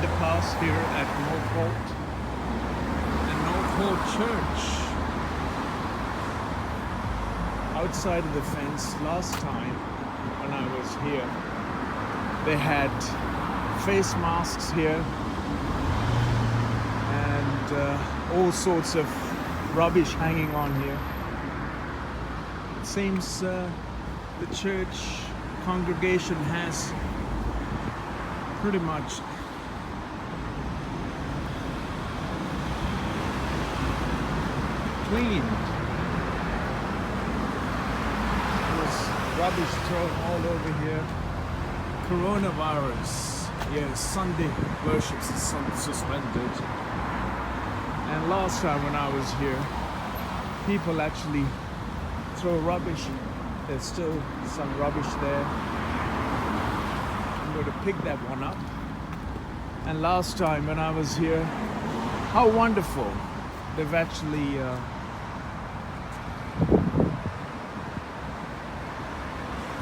underpass here at Northolt, the Northolt Church. Outside of the fence last time when I was here, they had face masks here and all sorts of rubbish hanging on here. It seems the church congregation has pretty much cleaned. There's rubbish thrown all over here. Coronavirus. Yes, Sunday worship is suspended. And last time when I was here, people actually throw rubbish. There's still some rubbish there. I'm going to pick that one up. And last time when I was here, how wonderful. They've actually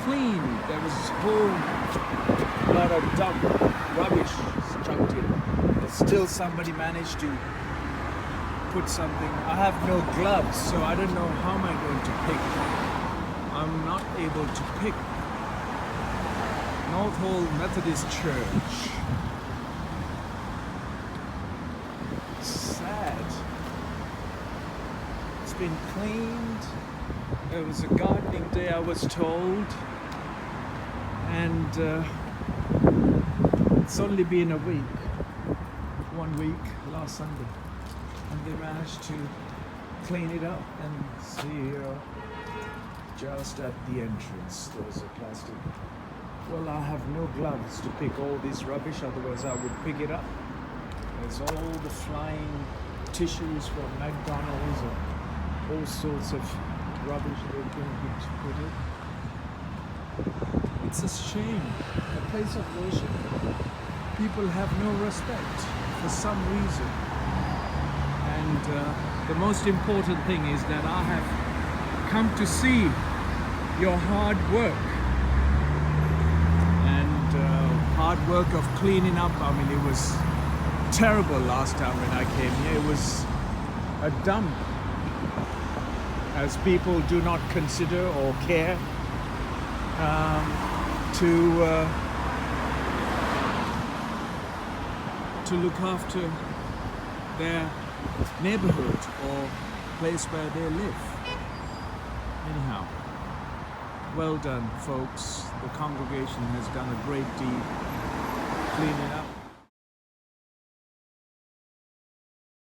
cleaned. There was a whole lot of dump rubbish chucked in. But still somebody managed to put something. I have no gloves, so I don't know how am I going to pick. I'm not able to pick. Northolt Methodist Church. Sad. It's been cleaned. It was a gardening day, I was told, and it's only been a week. 1 week, last Sunday, and they managed to clean it up. And see here, just at the entrance, there's a plastic. Well, I have no gloves to pick all this rubbish, otherwise I would pick it up. There's all the flying tissues from McDonald's and all sorts of rubbish they're going to put in. It's a shame. A place of worship. People have no respect for some reason. And the most important thing is that I have come to see your hard work. Hard work of cleaning up. I mean, it was terrible last time when I came here. It was a dump, as people do not consider or care to look after their neighborhood or place where they live. Anyhow, well done, folks. The congregation has done a great deed cleaning